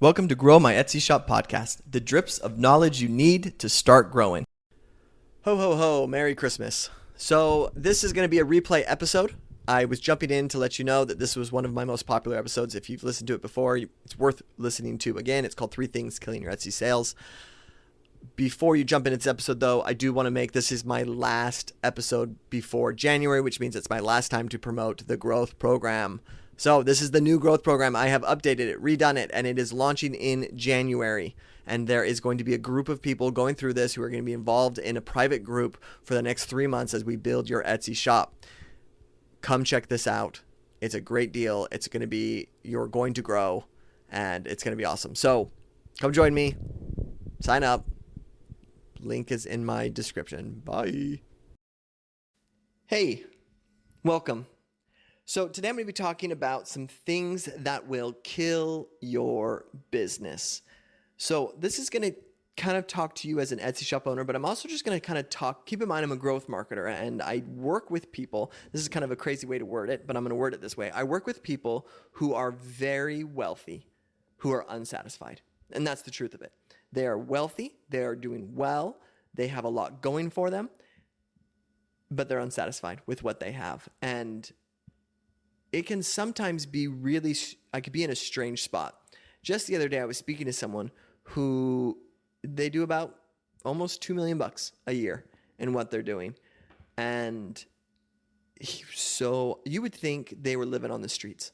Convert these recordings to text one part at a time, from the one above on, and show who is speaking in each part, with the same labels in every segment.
Speaker 1: Welcome to Grow My Etsy Shop podcast, the drips of knowledge you need to start growing. Ho, ho, ho, Merry Christmas. So this is going to be a replay episode. I was jumping in to let you know that this was one of my most popular episodes. If you've listened to it before, it's worth listening to again. It's called 3 Things Killing Your Etsy Sales. Before you jump into this episode, though, I do want to make this is my last episode before January, which means it's my last time to promote the growth program. So this is the new growth program. I have updated it, redone it, and it is launching in January. And there is going to be a group of people going through this who are going to be involved in a private group for the next 3 months as we build your Etsy shop. Come check this out. It's a great deal. It's going to be, you're going to grow, and it's going to be awesome. So come join me. Sign up. Link is in my description. Bye. Hey, welcome. So today I'm going to be talking about some things that will kill your business. So this is going to kind of talk to you as an Etsy shop owner, but I'm also just going to kind of talk, keep in mind I'm a growth marketer and I work with people. This is kind of a crazy way to word it, but I'm going to word it this way. I work with people who are very wealthy, who are unsatisfied. And that's the truth of it. They are wealthy, they are doing well, they have a lot going for them, but they're unsatisfied with what they have. And it can sometimes be really, I could be in a strange spot. Just the other day, I was speaking to someone who they do about almost $2 million a year in what they're doing. And so you would think they were living on the streets.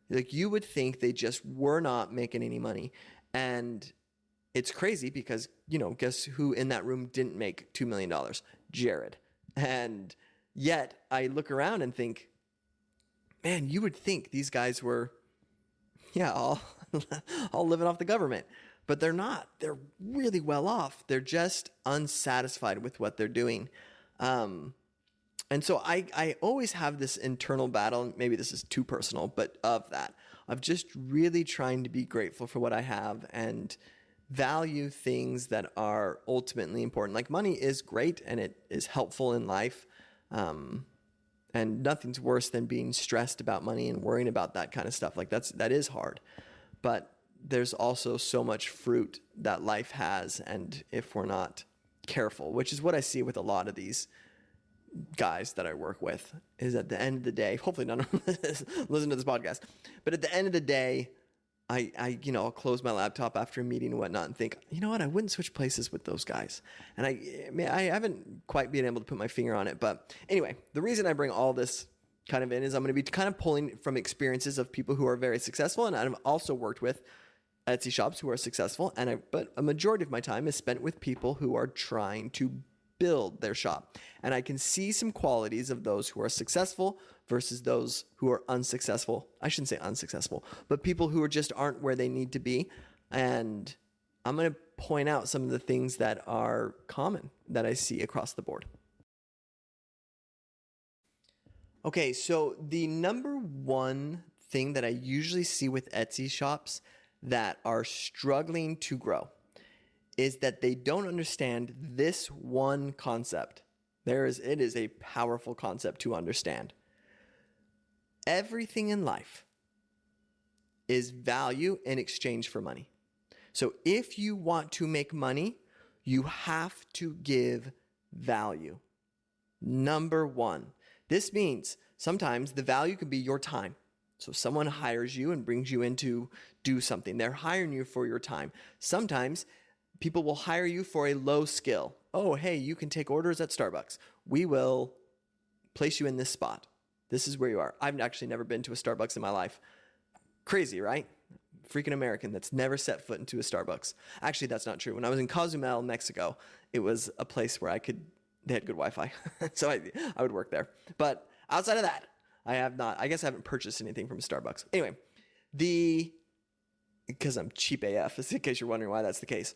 Speaker 1: Like you would think they just were not making any money. And it's crazy because, guess who in that room didn't make $2 million? Jared. And yet I look around and think, man, you would think these guys were, all living off the government. But they're not. They're really well off. They're just unsatisfied with what they're doing. And so I always have this internal battle, maybe this is too personal, but of just really trying to be grateful for what I have and value things that are ultimately important. Like money is great and it is helpful in life. And nothing's worse than being stressed about money and worrying about that kind of stuff. Like that is hard. But there's also so much fruit that life has. And if we're not careful, which is what I see with a lot of these guys that I work with, is at the end of the day, hopefully none of them listen to this podcast, but at the end of the day, I'll close my laptop after a meeting and whatnot and think, you know what, I wouldn't switch places with those guys. And I haven't quite been able to put my finger on it. But anyway, the reason I bring all this kind of in is I'm going to be kind of pulling from experiences of people who are very successful. And I've also worked with Etsy shops who are successful. But a majority of my time is spent with people who are trying to build their shop. And I can see some qualities of those who are successful versus those who are unsuccessful. I shouldn't say unsuccessful, but people who just aren't where they need to be. And I'm going to point out some of the things that are common that I see across the board. Okay, so the number one thing that I usually see with Etsy shops that are struggling to grow is that they don't understand this one concept. It is a powerful concept to understand. Everything in life is value in exchange for money. So if you want to make money, you have to give value. Number one. This means sometimes the value could be your time. So someone hires you and brings you in to do something. They're hiring you for your time. Sometimes people will hire you for a low skill. Oh, hey, you can take orders at Starbucks. We will place you in this spot. This is where you are. I've actually never been to a Starbucks in my life. Crazy, right? Freaking American that's never set foot into a Starbucks. Actually, that's not true. When I was in Cozumel, Mexico, it was a place where they had good Wi-Fi. So I would work there. But outside of that, I guess I haven't purchased anything from Starbucks. Anyway, because I'm cheap AF, in case you're wondering why that's the case.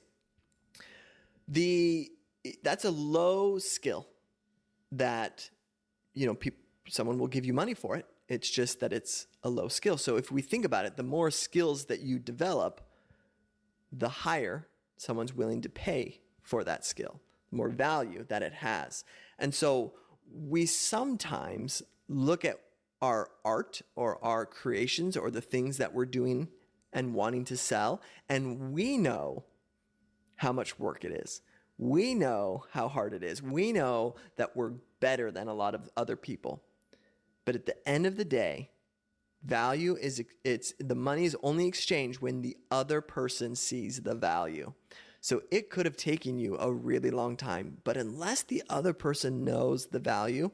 Speaker 1: That's a low skill that, someone will give you money for it. It's just that it's a low skill. So if we think about it, the more skills that you develop, the higher someone's willing to pay for that skill, the more value that it has. And so we sometimes look at our art or our creations or the things that we're doing and wanting to sell. And we know how much work it is. We know how hard it is. We know that we're better than a lot of other people. But at the end of the day, value is the money is only exchanged when the other person sees the value. So it could have taken you a really long time, but unless the other person knows the value,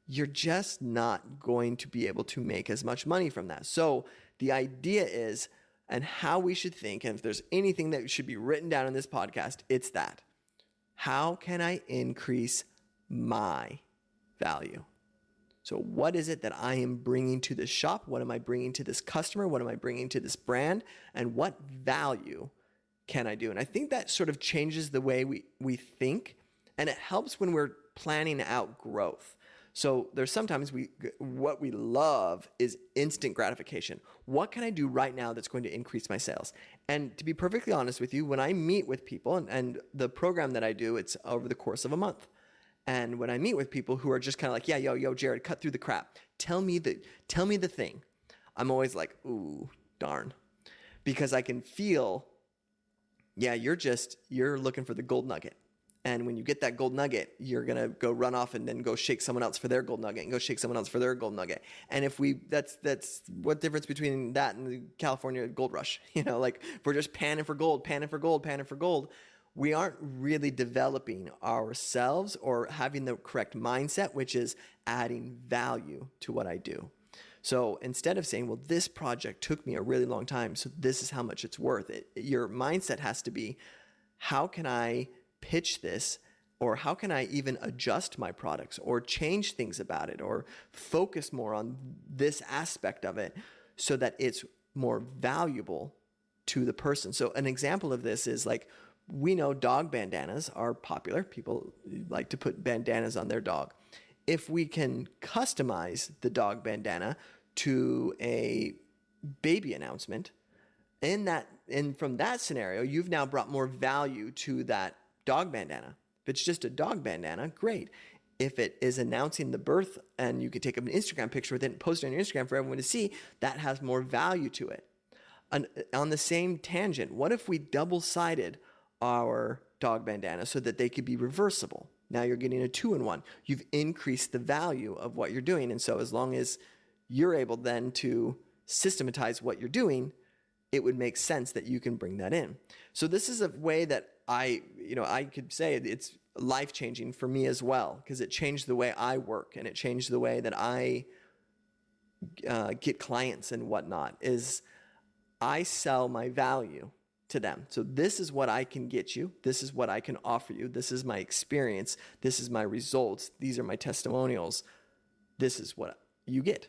Speaker 1: you're just not going to be able to make as much money from that. So the idea is, and how we should think, and if there's anything that should be written down in this podcast, it's that. How can I increase my value? So what is it that I am bringing to this shop? What am I bringing to this customer? What am I bringing to this brand? And what value can I do? And I think that sort of changes the way we think, and it helps when we're planning out growth. So there's sometimes what we love is instant gratification. What can I do right now that's going to increase my sales? And to be perfectly honest with you, when I meet with people, and the program that I do, it's over the course of a month. And when I meet with people who are just kind of like, yeah, yo, Jared, cut through the crap. Tell me the thing. I'm always like, ooh, darn. Because I can feel, yeah, you're looking for the gold nugget. And when you get that gold nugget, you're going to go run off and then go shake someone else for their gold nugget and go shake someone else for their gold nugget. And that's what difference between that and the California gold rush, like if we're just panning for gold, we aren't really developing ourselves or having the correct mindset, which is adding value to what I do. So instead of saying, well, this project took me a really long time, so this is how much it's worth, your mindset has to be, how can I pitch this, or how can I even adjust my products or change things about it or focus more on this aspect of it so that it's more valuable to the person. So an example of this is like, we know dog bandanas are popular. People like to put bandanas on their dog. If we can customize the dog bandana to a baby announcement, and from that scenario, you've now brought more value to that dog bandana. If it's just a dog bandana, great. If it is announcing the birth and you can take an Instagram picture with it and post it on your Instagram for everyone to see, that has more value to it. On the same tangent, what if we double-sided our dog bandana so that they could be reversible? Now you're getting a 2-in-1. You've increased the value of what you're doing. And so as long as you're able then to systematize what you're doing, it would make sense that you can bring that in. So this is a way that I could say it's life-changing for me as well, because it changed the way I work and it changed the way that I get clients and whatnot, is I sell my value to them. So this is what I can get you. This is what I can offer you. This is my experience. This is my results. These are my testimonials. This is what you get.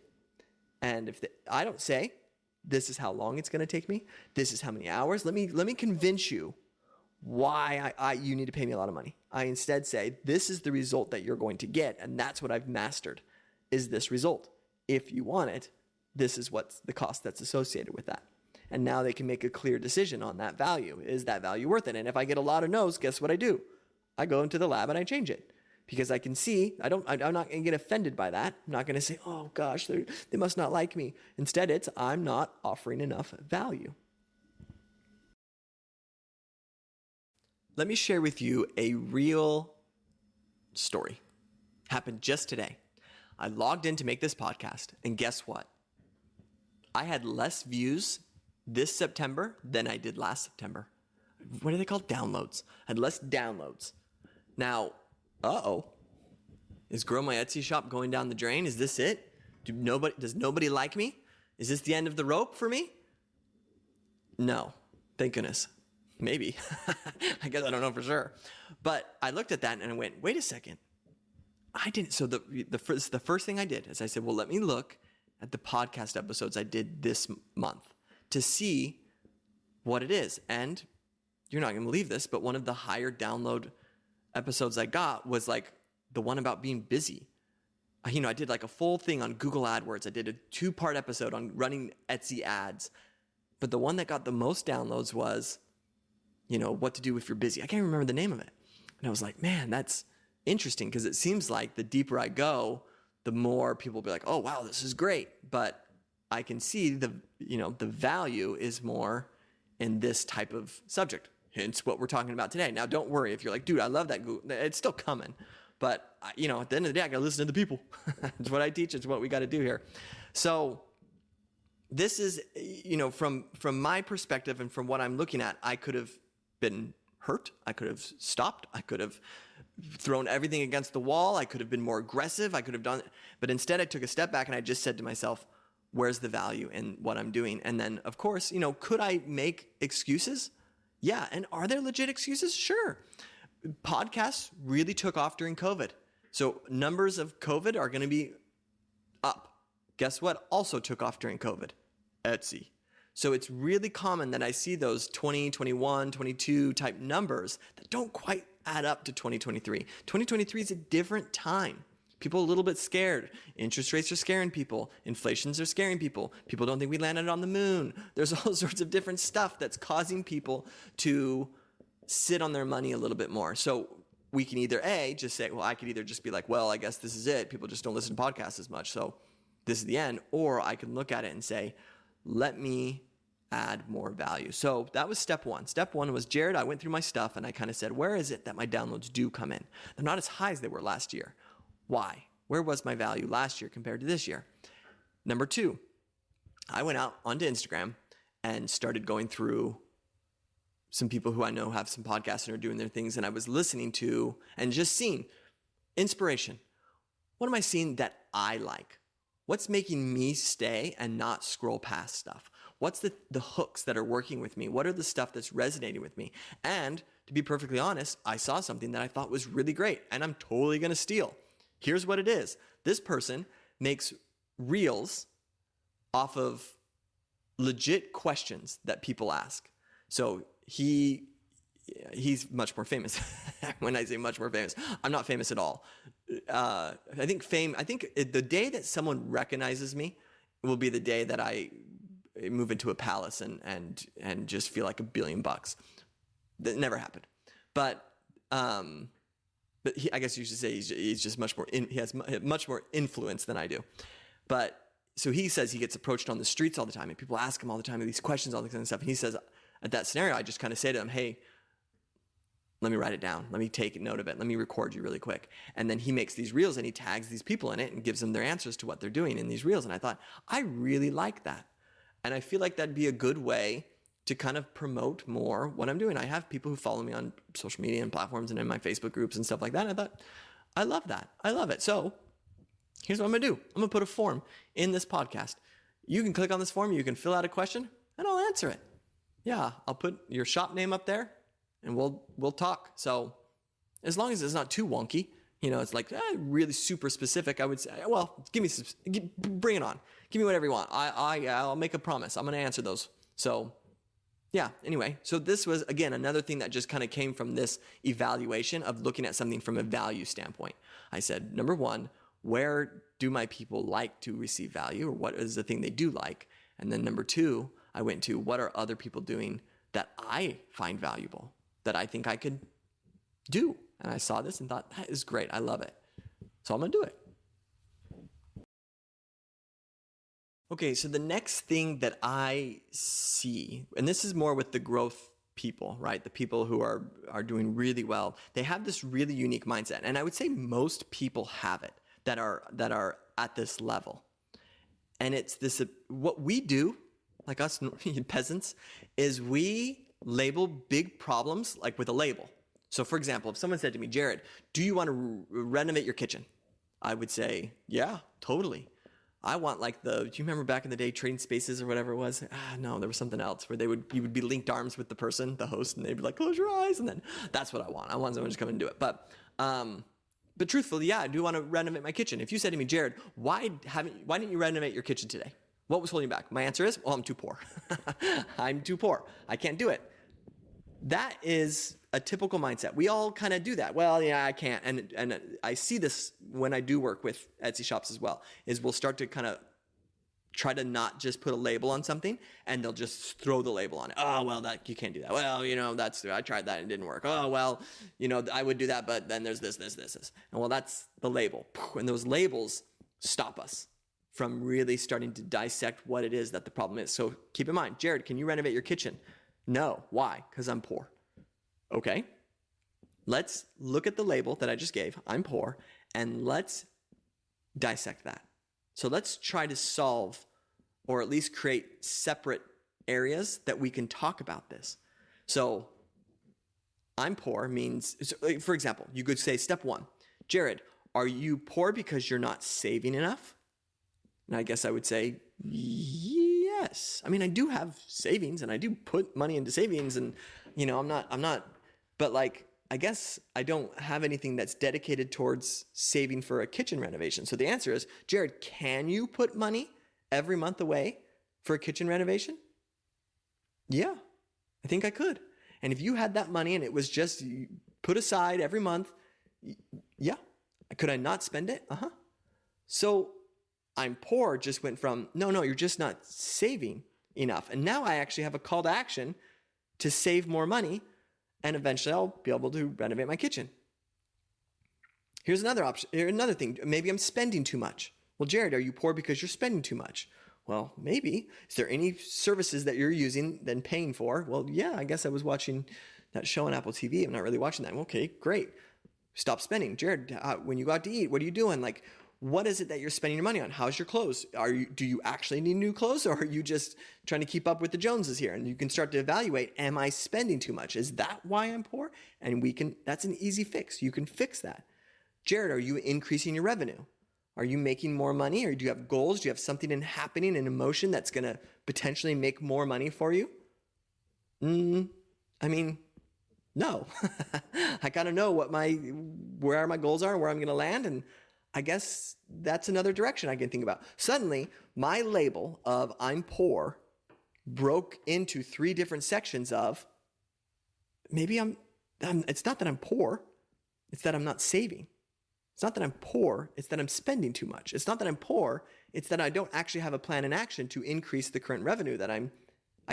Speaker 1: And if I don't say, this is how long it's going to take me, this is how many hours, let me convince you why you need to pay me a lot of money. I instead say, this is the result that you're going to get, and that's what I've mastered, is this result. If you want it, this is what's the cost that's associated with that. And now they can make a clear decision on that value. Is that value worth it? And if I get a lot of no's, guess what I do? I go into the lab and I change it, because I can see, I'm not going to get offended by that. I'm not going to say, oh gosh, they must not like me. Instead, it's, I'm not offering enough value. Let me share with you a real story. Happened just today. I logged in to make this podcast, and guess what? I had less views this September than I did last September. What are they called? Downloads. I had less downloads. Now, is Grow My Etsy shop going down the drain? Is this it? Does nobody like me? Is this the end of the rope for me? No, thank goodness. Maybe. I guess I don't know for sure. But I looked at that and I went, wait a second. I didn't. So the first thing I did is I said, well, let me look at the podcast episodes I did this month to see what it is. And you're not going to believe this, but one of the higher download episodes I got was like the one about being busy. I did like a full thing on Google AdWords. I did a 2-part episode on running Etsy ads. But the one that got the most downloads was, what to do if you're busy. I can't remember the name of it. And I was like, man, that's interesting, because it seems like the deeper I go, the more people will be like, oh, wow, this is great. But I can see the value is more in this type of subject. Hence what we're talking about today. Now, don't worry if you're like, dude, I love that Google. It's still coming. But, at the end of the day, I got to listen to the people. It's what I teach. It's what we got to do here. So this is, from my perspective and from what I'm looking at, I could have been hurt. I could have stopped. I could have thrown everything against the wall. I could have been more aggressive. I could have done it. But instead, I took a step back and I just said to myself, where's the value in what I'm doing? And then, of course, could I make excuses? Yeah. And are there legit excuses? Sure. Podcasts really took off during COVID. So numbers of COVID are going to be up. Guess what also took off during COVID? Etsy. So it's really common that I see those 20, 21, 22 type numbers that don't quite add up to 2023. 2023 is a different time. People are a little bit scared. Interest rates are scaring people. Inflations are scaring people. People don't think we landed on the moon. There's all sorts of different stuff that's causing people to sit on their money a little bit more. So we can either just say, well, I could either just be like, well, I guess this is it. People just don't listen to podcasts as much. So this is the end. Or I can look at it and say, let me add more value. So that was step one. Step one was, Jared, I went through my stuff and I kind of said, where is it that my downloads do come in? They're not as high as they were last year. Why? Where was my value last year compared to this year? Number two, I went out onto Instagram and started going through some people who I know have some podcasts and are doing their things. And I was listening to and just seeing inspiration. What am I seeing that I like? What's making me stay and not scroll past stuff? What's the hooks that are working with me? What are the stuff that's resonating with me? And to be perfectly honest, I saw something that I thought was really great and I'm totally going to steal. Here's what it is. This person makes reels off of legit questions that people ask. So he's much more famous. When I say much more famous, I'm not famous at all. I think the day that someone recognizes me will be the day that I move into a palace and just feel like $1 billion. That never happened. But I guess you should say he's just much more, he has much more influence than I do. But so he says he gets approached on the streets all the time and people ask him all the time these questions, all this kind of stuff. And he says, at that scenario, I just kind of say to him, hey, let me write it down. Let me take a note of it. Let me record you really quick. And then he makes these reels and he tags these people in it and gives them their answers to what they're doing in these reels. And I thought, I really like that. And I feel like that'd be a good way to kind of promote more what I'm doing. I have people who follow me on social media and platforms and in my Facebook groups and stuff like that. And I thought, I love that. I love it. So here's what I'm going to do. I'm going to put a form in this podcast. You can click on this form. You can fill out a question and I'll answer it. Yeah, I'll put your shop name up there and we'll talk. So as long as it's not too wonky, it's like really super specific, I would say, well, bring it on. Give me whatever you want. I'll make a promise. I'm going to answer those. So yeah, anyway, so this was, again, another thing that just kind of came from this evaluation of looking at something from a value standpoint. I said, number one, where do my people like to receive value, or what is the thing they do like? And then number two, I went to, what are other people doing that I find valuable, that I think I could do? And I saw this and thought, that is great. I love it. So I'm going to do it. Okay, so the next thing that I see, and this is more with the growth people, right? The people who are doing really well, they have this really unique mindset. And I would say most people have it that are at this level. And it's this, what we do, like us peasants, is we label big problems like with a label. So for example, if someone said to me, Jared, do you want to renovate your kitchen? I would say, yeah, totally. I want do you remember back in the day, Trading Spaces or whatever it was? No, there was something else where you would be linked arms with the person, the host, and they'd be like, close your eyes. And then that's what I want. I want someone to just come and do it. But truthfully, yeah, I do want to renovate my kitchen. If you said to me, Jared, why didn't you renovate your kitchen today? What was holding you back? My answer is, well, I'm too poor. I'm too poor. I can't do it. That is a typical mindset. We all kind of do that. Well, yeah, I can't. And I see this when I do work with Etsy shops as well, is we'll start to kind of try to not just put a label on something and they'll just throw the label on it. Oh, well, you can't do that. Well, I tried that and it didn't work. Oh, well, I would do that, but then there's this. And well, that's the label. And those labels stop us. from really starting to dissect what it is that the problem is. So keep in mind, Jared, can you renovate your kitchen? No. Why? Because I'm poor. Okay. Let's look at the label that I just gave, I'm poor, and let's dissect that. So let's try to solve or at least create separate areas that we can talk about this. So I'm poor means, for example, you could say step one, Jared, are you poor because you're not saving enough? And I guess I would say, yes. I mean, I do have savings and I do put money into savings and, I'm not, but like, I guess I don't have anything that's dedicated towards saving for a kitchen renovation. So the answer is, Jared, can you put money every month away for a kitchen renovation? Yeah, I think I could. And if you had that money and it was just put aside every month, yeah. Could I not spend it? Uh-huh. So I'm poor just went from, no, you're just not saving enough. And now I actually have a call to action to save more money, and eventually I'll be able to renovate my kitchen. Here's another option, another thing. Maybe I'm spending too much. Well, Jared, are you poor because you're spending too much? Well, maybe. Is there any services that you're using then paying for? Well, yeah, I guess I was watching that show on Apple TV. I'm not really watching that. Okay, great. Stop spending. Jared, when you go out to eat, what are you doing? Like, what is it that you're spending your money on? How's your clothes? Do you actually need new clothes, or are you just trying to keep up with the Joneses here? And you can start to evaluate, am I spending too much? Is that why I'm poor? And that's an easy fix. You can fix that. Jared, are you increasing your revenue? Are you making more money, or do you have goals? Do you have something happening, an emotion that's going to potentially make more money for you? I mean, no. I got to know where my goals are, where I'm going to land, and I guess that's another direction I can think about. Suddenly, my label of I'm poor broke into 3 different sections of maybe it's not that I'm poor, it's that I'm not saving. It's not that I'm poor, it's that I'm spending too much. It's not that I'm poor, it's that I don't actually have a plan in action to increase the current revenue that I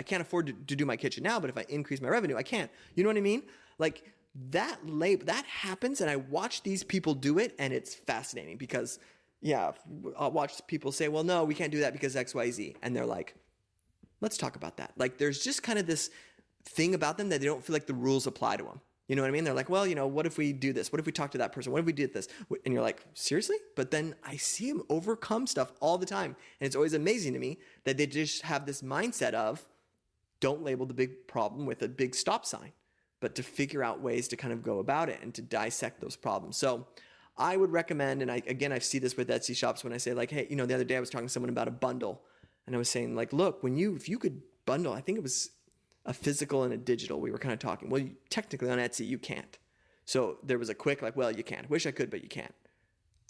Speaker 1: can't afford to do my kitchen now, but if I increase my revenue, I can. You know what I mean? Like that happens, and I watch these people do it, and it's fascinating because, yeah, I'll watch people say, well, no, we can't do that because X, Y, Z. And they're like, let's talk about that. Like there's just kind of this thing about them that they don't feel like the rules apply to them. You know what I mean? They're like, well, what if we do this? What if we talk to that person? What if we did this? And you're like, seriously? But then I see them overcome stuff all the time. And it's always amazing to me that they just have this mindset of don't label the big problem with a big stop sign, but to figure out ways to kind of go about it and to dissect those problems. So I would recommend, and I see this with Etsy shops when I say like, hey, the other day I was talking to someone about a bundle, and I was saying like, look, if you could bundle, I think it was a physical and a digital, we were kind of talking. Well, technically on Etsy, you can't. So there was a quick like, well, you can't. Wish I could, but you can't.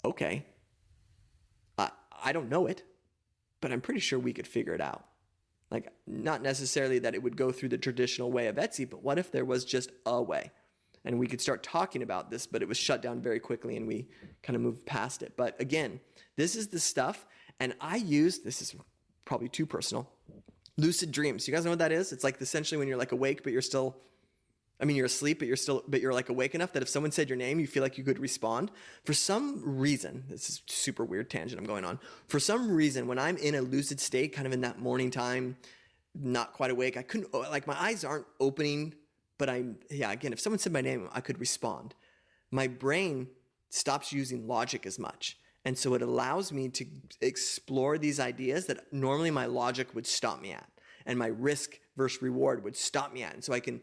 Speaker 1: Okay. I don't know it, but I'm pretty sure we could figure it out. Like, not necessarily that it would go through the traditional way of Etsy, but what if there was just a way? And we could start talking about this, but it was shut down very quickly and we kind of moved past it. But again, this is the stuff, and this is probably too personal, lucid dreams. You guys know what that is? It's like essentially when you're like awake, but you're asleep, but you're like awake enough that if someone said your name, you feel like you could respond. For some reason, this is super weird tangent I'm going on. For some reason, when I'm in a lucid state, kind of in that morning time, not quite awake, I couldn't, like my eyes aren't opening, but again, if someone said my name, I could respond. My brain stops using logic as much. And so it allows me to explore these ideas that normally my logic would stop me at, and my risk versus reward would stop me at. And so I can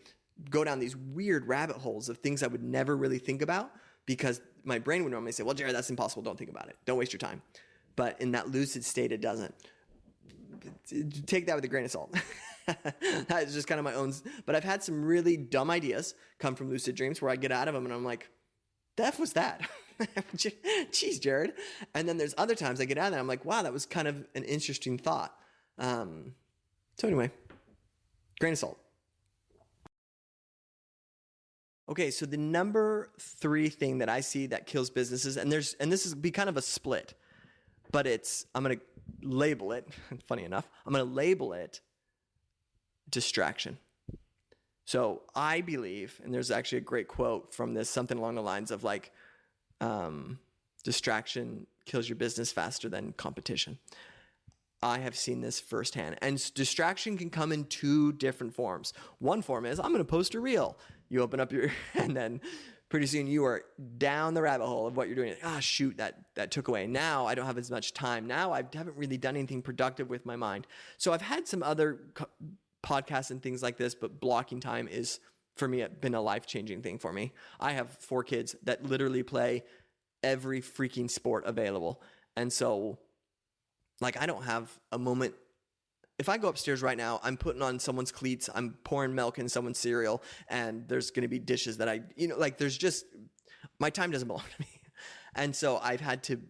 Speaker 1: go down these weird rabbit holes of things I would never really think about because my brain would normally say, well, Jared, that's impossible. Don't think about it. Don't waste your time. But in that lucid state, it doesn't. Take that with a grain of salt. That is just kind of my own. But I've had some really dumb ideas come from lucid dreams where I get out of them and I'm like, the F was that? Jeez, Jared. And then there's other times I get out of there, I'm like, wow, that was kind of an interesting thought. So anyway, grain of salt. Okay, so the number 3 thing that I see that kills businesses, and this is be kind of a split, but I'm going to label it, funny enough, I'm going to label it distraction. So I believe, and there's actually a great quote from this, something along the lines of like, distraction kills your business faster than competition. I have seen this firsthand. And distraction can come in two different forms. One form is, I'm going to post a reel. You open up and then pretty soon you are down the rabbit hole of what you're doing. Shoot, that took away. Now I don't have as much time. Now I haven't really done anything productive with my mind. So I've had some other podcasts and things like this, but blocking time is, for me, been a life-changing thing for me. I have 4 kids that literally play every freaking sport available. And so, like, I don't have a moment. If I go upstairs right now, I'm putting on someone's cleats, I'm pouring milk in someone's cereal, and there's going to be dishes that there's just, my time doesn't belong to me. And so I've had to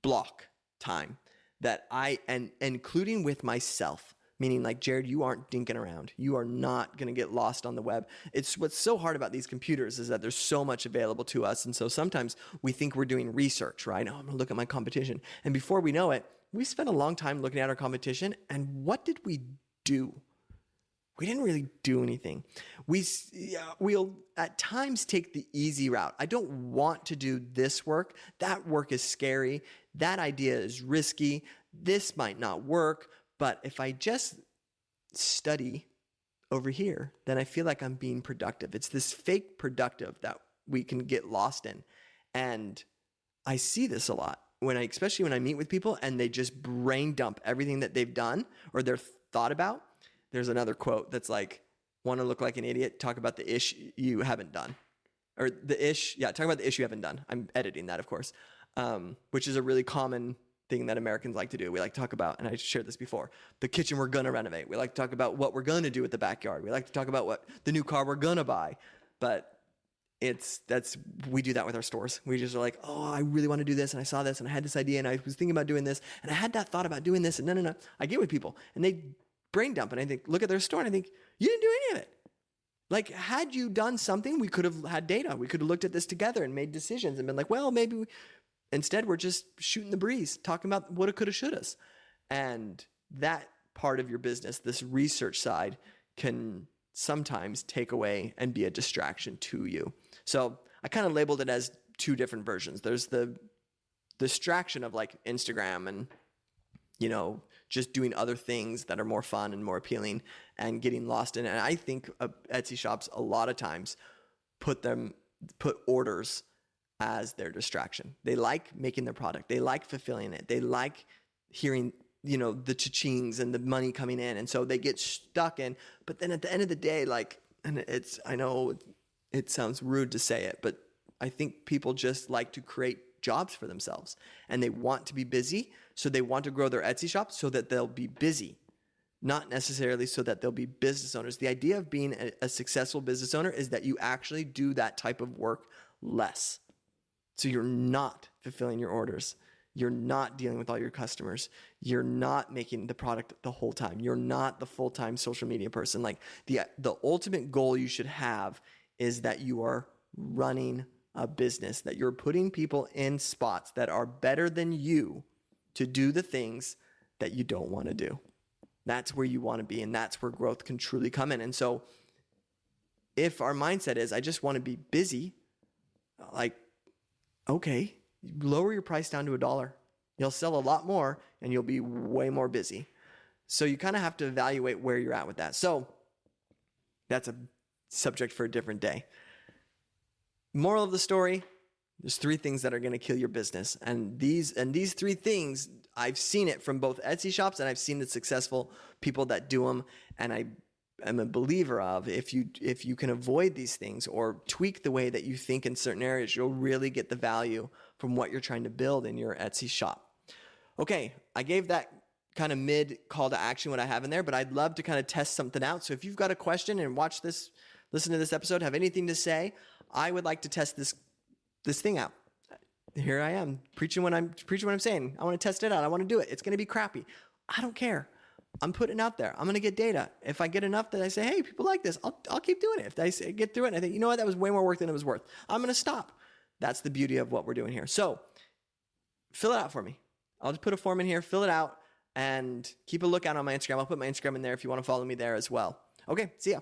Speaker 1: block time that and including with myself, meaning like, Jared, you aren't dinking around. You are not going to get lost on the web. It's what's so hard about these computers is that there's so much available to us. And so sometimes we think we're doing research, right? Oh, I'm going to look at my competition. And before we know it, we spent a long time looking at our competition. And what did we do? We didn't really do anything. We'll at times take the easy route. I don't want to do this work. That work is scary. That idea is risky. This might not work. But if I just study over here, then I feel like I'm being productive. It's this fake productive that we can get lost in. And I see this a lot especially when I meet with people and they just brain dump everything that they've done or they're thought about. There's another quote that's like, want to look like an idiot? Talk about the ish you haven't done. Or talk about the ish you haven't done. I'm editing that, of course, which is a really common thing that Americans like to do. We like to talk about, and I shared this before, the kitchen we're going to renovate. We like to talk about what we're going to do with the backyard. We like to talk about what the new car we're going to buy. But we do that with our stores. We just are like, oh, I really want to do this. And I saw this and I had this idea and I was thinking about doing this and I had that thought about doing this. And no. I get with people and they brain dump and I think, look at their store and I think, you didn't do any of it. Like, had you done something, we could have had data. We could have looked at this together and made decisions and been like, well, instead, we're just shooting the breeze, talking about woulda, coulda, shouldas. And that part of your business, this research side, can sometimes take away and be a distraction to you. So I kind of labeled it as 2 different versions. There's the distraction of like Instagram and, just doing other things that are more fun and more appealing and getting lost in it. And I think Etsy shops a lot of times put orders as their distraction. They like making their product. They like fulfilling it. They like hearing, the cha-chings and the money coming in. And so they get stuck in, but then at the end of the day, I know it sounds rude to say it, but I think people just like to create jobs for themselves and they want to be busy. So they want to grow their Etsy shop so that they'll be busy, not necessarily so that they'll be business owners. The idea of being a successful business owner is that you actually do that type of work less. So you're not fulfilling your orders. You're not dealing with all your customers. You're not making the product the whole time. You're not the full-time social media person. Like the ultimate goal you should have is that you are running a business, that you're putting people in spots that are better than you to do the things that you don't want to do. That's where you want to be, and that's where growth can truly come in. And so if our mindset is, I just want to be busy, like, okay, lower your price down to $1. You'll sell a lot more and you'll be way more busy. So you kind of have to evaluate where you're at with that. So that's a subject for a different day. Moral of the story, there's 3 things that are going to kill your business. And these 3 things, I've seen it from both Etsy shops and I've seen the successful people that do them. And I am a believer of if you can avoid these things or tweak the way that you think in certain areas, you'll really get the value from what you're trying to build in your Etsy shop. Okay, I gave that kind of mid call to action what I have in there, but I'd love to kind of test something out. So if you've got a question and listen to this episode, have anything to say, I would like to test this thing out. Here I am preaching what I'm saying. I want to test it out. I want to do it. It's going to be crappy. I don't care. I'm putting it out there. I'm going to get data. If I get enough that I say, hey, people like this, I'll keep doing it. If I get through it and I think, you know what, that was way more work than it was worth, I'm going to stop. That's the beauty of what we're doing here. So fill it out for me. I'll just put a form in here, fill it out, and keep a lookout on my Instagram. I'll put my Instagram in there if you want to follow me there as well. Okay, see ya.